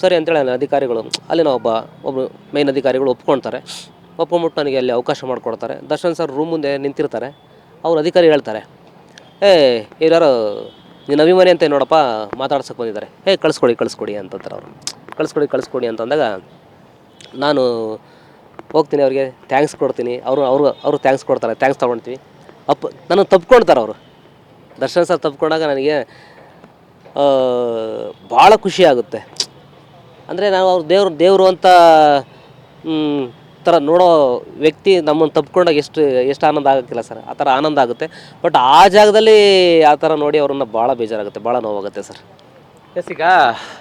ಸರಿ ಅಂತೇಳಿ ಅಲ್ಲಿ ಅಧಿಕಾರಿಗಳು ಅಲ್ಲಿನ ಒಬ್ಬರು ಮೇನ್ ಅಧಿಕಾರಿಗಳು ಒಪ್ಕೊಳ್ತಾರೆ. ಒಪ್ಕೊಂಬಿಟ್ಟು ನನಗೆ ಅಲ್ಲಿ ಅವಕಾಶ ಮಾಡಿಕೊಡ್ತಾರೆ. ದರ್ಶನ್ ಸರ್ ರೂಮ್ ಮುಂದೆ ನಿಂತಿರ್ತಾರೆ. ಅವ್ರು ಅಧಿಕಾರಿ ಹೇಳ್ತಾರೆ, ಯಾರು ನೀನು ಅಭಿಮಾನಿ ಅಂತ ನೋಡಪ್ಪ ಮಾತಾಡ್ಸೋಕೆ ಬಂದಿದ್ದಾರೆ, ಕಳಿಸ್ಕೊಡಿ ಅಂತಂತಾರೆ ಅವರು. ಕಳಿಸ್ಕೊಡಿ ಅಂತಂದಾಗ ನಾನು ಹೋಗ್ತೀನಿ, ಅವ್ರಿಗೆ ಥ್ಯಾಂಕ್ಸ್ ಕೊಡ್ತೀನಿ. ಅವರು ಥ್ಯಾಂಕ್ಸ್ ಕೊಡ್ತಾರೆ, ಥ್ಯಾಂಕ್ಸ್ ತೊಗೊಳ್ತೀವಿ. ನನಗೆ ತಪ್ಕೊಳ್ತಾರೆ ಅವರು. ದರ್ಶನ್ ಸರ್ ತಪ್ಕೊಂಡಾಗ ನನಗೆ ಭಾಳ ಖುಷಿ ಆಗುತ್ತೆ. ಅಂದರೆ ನಾವು ಅವ್ರು ದೇವರು ಅಂತ ಥರ ನೋಡೋ ವ್ಯಕ್ತಿ ನಮ್ಮನ್ನು ತಪ್ಕೊಂಡಾಗ ಎಷ್ಟು ಆನಂದ ಆಗೋಕ್ಕಿಲ್ಲ ಸರ್, ಆ ಥರ ಆನಂದ ಆಗುತ್ತೆ. ಬಟ್ ಆ ಜಾಗದಲ್ಲಿ ಆ ಥರ ನೋಡಿ ಅವ್ರನ್ನ ಭಾಳ ಬೇಜಾರಾಗುತ್ತೆ, ಭಾಳ ನೋವಾಗುತ್ತೆ ಸರ್. ಎಸ್, ಈಗ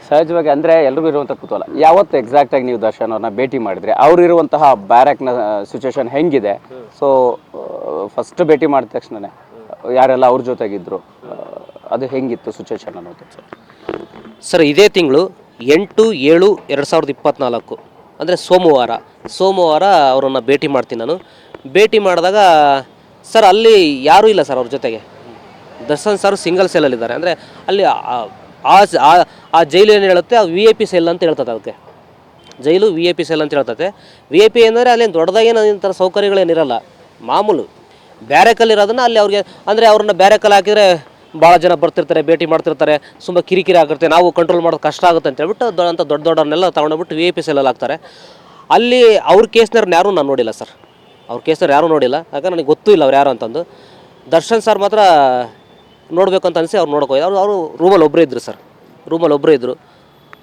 ಸಹಜವಾಗಿ ಅಂದರೆ ಎಲ್ರಿಗೂ ಇರುವಂಥ ಕುತೂಹಲ, ಯಾವತ್ತು ಎಕ್ಸಾಕ್ಟಾಗಿ ನೀವು ದರ್ಶನ್ ಅವ್ರನ್ನ ಭೇಟಿ ಮಾಡಿದ್ರೆ ಅವ್ರು ಇರುವಂತಹ ಬ್ಯಾರಕ್ನ ಸಿಚುವೇಶನ್ ಹೆಂಗಿದೆ? ಸೊ ಫಸ್ಟ್ ಭೇಟಿ ಮಾಡಿದ ತಕ್ಷಣನೇ ಯಾರೆಲ್ಲ ಅವ್ರ ಜೊತೆಗಿದ್ರು, ಅದು ಹೆಂಗಿತ್ತು ಸಿಚುವೇಶನ್ ಅನ್ನೋದು? ಸರ್ ಇದೇ ತಿಂಗಳು 8/7/2024 ಅಂದರೆ ಸೋಮವಾರ ಅವರನ್ನು ಭೇಟಿ ಮಾಡ್ತೀನಿ ನಾನು. ಭೇಟಿ ಮಾಡಿದಾಗ ಸರ್ ಅಲ್ಲಿ ಯಾರೂ ಇಲ್ಲ ಸರ್ ಅವ್ರ ಜೊತೆಗೆ. ದರ್ಶನ್ ಸರ್ ಸಿಂಗಲ್ ಸೆಲ್ಲಲ್ಲಿದ್ದಾರೆ. ಅಂದರೆ ಅಲ್ಲಿ ಆ ಜೈಲು ಏನು ಹೇಳುತ್ತೆ, ಆ VIP ಸೆಲ್ ಅಂತ ಹೇಳ್ತದೆ. ಅದಕ್ಕೆ ಜೈಲು VIP ಸೆಲ್ ಅಂತ ಹೇಳ್ತದೆ. VIP ಅಂದರೆ ಅಲ್ಲೇನು ದೊಡ್ಡದಾಗೇನು ಇಂಥ ಸೌಕರ್ಯಗಳೇನಿರಲ್ಲ, ಮಾಮೂಲು ಬ್ಯಾರೆಕಲ್ಲಿರೋದನ್ನು ಅಲ್ಲಿ ಅವ್ರಿಗೆ, ಅಂದರೆ ಅವ್ರನ್ನ ಬ್ಯಾರೆಕಲ್ಲಿ ಹಾಕಿದರೆ ಭಾಳ ಜನ ಬರ್ತಿರ್ತಾರೆ, ಭೇಟಿ ಮಾಡ್ತಿರ್ತಾರೆ, ತುಂಬ ಕಿರಿಕಿರಿ ಆಗಿರುತ್ತೆ, ನಾವು ಕಂಟ್ರೋಲ್ ಮಾಡೋದು ಕಷ್ಟ ಆಗುತ್ತೆ ಅಂತ ಹೇಳ್ಬಿಟ್ಟು ದೊಡ್ಡವ್ರನ್ನೆಲ್ಲ ತೊಗೊಂಡೋಗ್ಬಿಟ್ಟು VIP ಸೆಲ್ಲಲ್ಲಿ ಹಾಕ್ತಾರೆ. ಅಲ್ಲಿ ಅವ್ರ ಕೇಸ್ನವ್ರನ್ನ ಯಾರೂ ನಾನು ನೋಡಿಲ್ಲ ಸರ್. ಅವ್ರ ಕೇಸ್ನವ್ರು ಯಾರೂ ನೋಡಿಲ್ಲ, ಯಾಕಂದ್ರೆ ನನಗೆ ಗೊತ್ತೂ ಇಲ್ಲ ಅವ್ರು ಯಾರು ಅಂತಂದು. ದರ್ಶನ್ ಸರ್ ಮಾತ್ರ ನೋಡಬೇಕು ಅಂತ ಅನಿಸಿ ಅವ್ರು ನೋಡೋಕೆ ಹೋಗಿ. ಅವರು ರೂಮಲ್ಲಿ ಒಬ್ಬರೇ ಇದ್ದರು ಸರ್,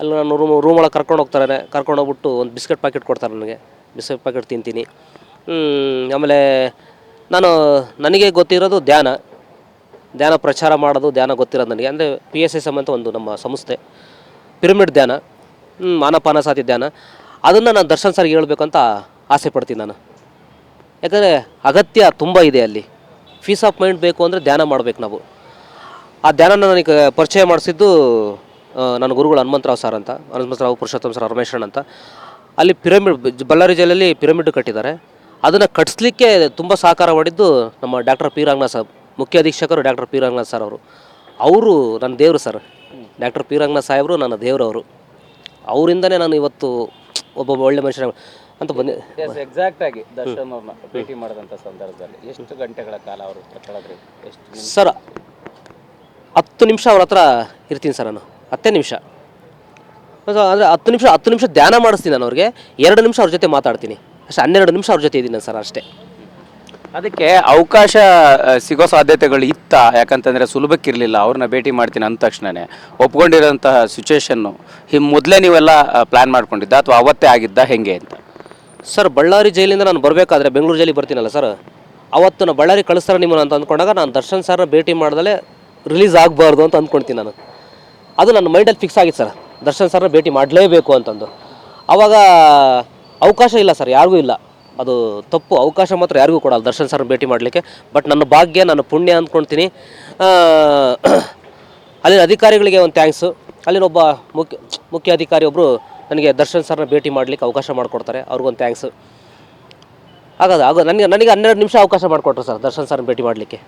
ಅಲ್ಲಿ ನಾನು ರೂಮೊಳಗೆ ಕರ್ಕೊಂಡೋಗ್ಬಿಟ್ಟು ಒಂದು ಬಿಸ್ಕೆಟ್ ಪ್ಯಾಕೆಟ್ ಕೊಡ್ತಾರೆ ನನಗೆ. ಬಿಸ್ಕೆಟ್ ಪ್ಯಾಕೆಟ್ ತಿಂತೀನಿ. ಆಮೇಲೆ ನನಗೆ ಗೊತ್ತಿರೋದು ಧ್ಯಾನ ಪ್ರಚಾರ ಮಾಡೋದು, ಧ್ಯಾನ ಗೊತ್ತಿರೋದು ನನಗೆ. ಅಂದರೆ PSSM ಅಂತ ಒಂದು ನಮ್ಮ ಸಂಸ್ಥೆ, ಪಿರಮಿಡ್ ಧ್ಯಾನ, ಆನಾಪಾನಸತಿ ಧ್ಯಾನ, ಅದನ್ನು ನಾನು ದರ್ಶನ್ ಸರ್ಗೆ ಹೇಳ್ಬೇಕಂತ ಆಸೆ ಪಡ್ತೀನಿ ನಾನು. ಯಾಕಂದರೆ ಅಗತ್ಯ ತುಂಬ ಇದೆ ಅಲ್ಲಿ. ಪೀಸ್ ಆಫ್ ಮೈಂಡ್ ಬೇಕು ಅಂದರೆ ಧ್ಯಾನ ಮಾಡಬೇಕು ನಾವು. ಆ ಧ್ಯಾನನ ನನಗೆ ಪರಿಚಯ ಮಾಡಿಸಿದ್ದು ನನ್ನ ಗುರುಗಳು ಹನುಮಂತರಾವ್ ಸರ್ ಅಂತ, ಹನುಮಂತರಾವ್ ಪುರುಷೋತ್ತಮ ಸರ್, ರಮೇಶಣ್ಣ ಅಂತ. ಅಲ್ಲಿ ಬಳ್ಳಾರಿ ಜಿಲ್ಲೆಯಲ್ಲಿ ಪಿರಮಿಡ್ ಕಟ್ಟಿದ್ದಾರೆ. ಅದನ್ನು ಕಟ್ಟಿಸ್ಲಿಕ್ಕೆ ತುಂಬ ಸಹಕಾರ ಮಾಡಿದ್ದು ನಮ್ಮ ಡಾಕ್ಟರ್ ಪಿ ರಂಗನಾಥ್ ಸಾಬ್, ಮುಖ್ಯ ಅಧೀಕ್ಷಕರು ಡಾಕ್ಟರ್ ಪಿ ರಂಗನಾಥ್ ಸರ್ ಅವರು ನನ್ನ ದೇವರು ಸರ್. ಡಾಕ್ಟರ್ ಪಿ ರಂಗನಾಥ್ ಸಾಹೇಬರು ನನ್ನ ದೇವರವರು. ಅವರಿಂದನೇ ನಾನು ಇವತ್ತು ಒಬ್ಬ ಒಳ್ಳೆ ಮನುಷ್ಯ ಅಂತ ಬಂದೆ. ಎಕ್ಸಾಕ್ಟಾಗಿ ದರ್ಶನ್ ಅವ್ರನ್ನ ಭೇಟಿ ಮಾಡಿದಂಥ ಸಂದರ್ಭದಲ್ಲಿ ಎಷ್ಟು ಗಂಟೆಗಳ ಕಾಲ ಅವರು ಕಳೆದ್ರಿ? ಎಷ್ಟು ಸರ್ 10 ನಿಮಿಷ ಅವ್ರ ಹತ್ರ ಇರ್ತೀನಿ ಸರ್ ನಾನು. 10 ನಿಮಿಷ ಅಂದರೆ 10 ನಿಮಿಷ ಧ್ಯಾನ ಮಾಡಿಸ್ತೀನಿ ನಾನು ಅವ್ರಿಗೆ. 2 ನಿಮಿಷ ಅವ್ರ ಜೊತೆ ಮಾತಾಡ್ತೀನಿ ಅಷ್ಟೇ. 12 ನಿಮಿಷ ಅವ್ರ ಜೊತೆ ಇದ್ದೀನಿ ಸರ್ ಅಷ್ಟೇ. ಅದಕ್ಕೆ ಅವಕಾಶ ಸಿಗೋ ಸಾಧ್ಯತೆಗಳು ಇತ್ತಾ? ಯಾಕಂತಂದರೆ ಸುಲಭಕ್ಕಿರಲಿಲ್ಲ. ಅವ್ರನ್ನ ಭೇಟಿ ಮಾಡ್ತೀನಿ ಅಂದ ತಕ್ಷಣವೇ ಒಪ್ಕೊಂಡಿರೋಂತಹ ಸಿಚುವೇಶನ್ನು ಮೊದಲೇ ನೀವೆಲ್ಲ ಪ್ಲ್ಯಾನ್ ಮಾಡ್ಕೊಂಡಿದ್ದ ಅಥವಾ ಅವತ್ತೇ ಆಗಿದ್ದ ಹೆಂಗೆ ಅಂತ? ಸರ್ ಬಳ್ಳಾರಿ ಜೈಲಿಂದ ನಾನು ಬರಬೇಕಾದ್ರೆ ಬೆಂಗಳೂರು ಜೈಲಿಗೆ ಬರ್ತೀನಲ್ಲ ಸರ್, ಅವತ್ತು ನಾನು ಬಳ್ಳಾರಿ ಕಳಿಸ್ತಾರೆ ನಿಮ್ಮನ್ನು ಅಂತ ಅಂದ್ಕೊಂಡಾಗ ನಾನು ದರ್ಶನ್ ಸರ್ನ ಭೇಟಿ ಮಾಡ್ದಲೇ ರಿಲೀಸ್ ಆಗಬಾರ್ದು ಅಂತ ಅಂದ್ಕೊಳ್ತೀನಿ ನಾನು. ಅದು ನನ್ನ ಮೈಂಡಲ್ಲಿ ಫಿಕ್ಸ್ ಆಗಿತ್ತು ಸರ್, ದರ್ಶನ್ ಸರ್ನ ಭೇಟಿ ಮಾಡಲೇಬೇಕು ಅಂತಂದು. ಆವಾಗ ಅವಕಾಶ ಇಲ್ಲ ಸರ್, ಯಾರಿಗೂ ಇಲ್ಲ. ಅದು ತಪ್ಪು. ಅವಕಾಶ ಮಾತ್ರ ಯಾರಿಗೂ ಕೊಡಲ್ಲ ದರ್ಶನ್ ಸರ್ನ ಭೇಟಿ ಮಾಡಲಿಕ್ಕೆ. ಬಟ್ ನನ್ನ ಭಾಗ್ಯ, ನನ್ನ ಪುಣ್ಯ ಅಂದ್ಕೊಳ್ತೀನಿ. ಅಲ್ಲಿನ ಅಧಿಕಾರಿಗಳಿಗೆ ಒಂದು ಥ್ಯಾಂಕ್ಸು. ಅಲ್ಲಿನ ಒಬ್ಬ ಮುಖ್ಯ ಅಧಿಕಾರಿ ಒಬ್ಬರು ನನಗೆ ದರ್ಶನ್ ಸರ್ನ ಭೇಟಿ ಮಾಡಲಿಕ್ಕೆ ಅವಕಾಶ ಮಾಡಿಕೊಡ್ತಾರೆ, ಅವ್ರಿಗೊಂದು ಥ್ಯಾಂಕ್ಸು. ನನಗೆ 12 ನಿಮಿಷ ಅವಕಾಶ ಮಾಡಿಕೊಟ್ರು ಸರ್ ದರ್ಶನ್ ಸರ್ನ ಭೇಟಿ ಮಾಡಲಿಕ್ಕೆ.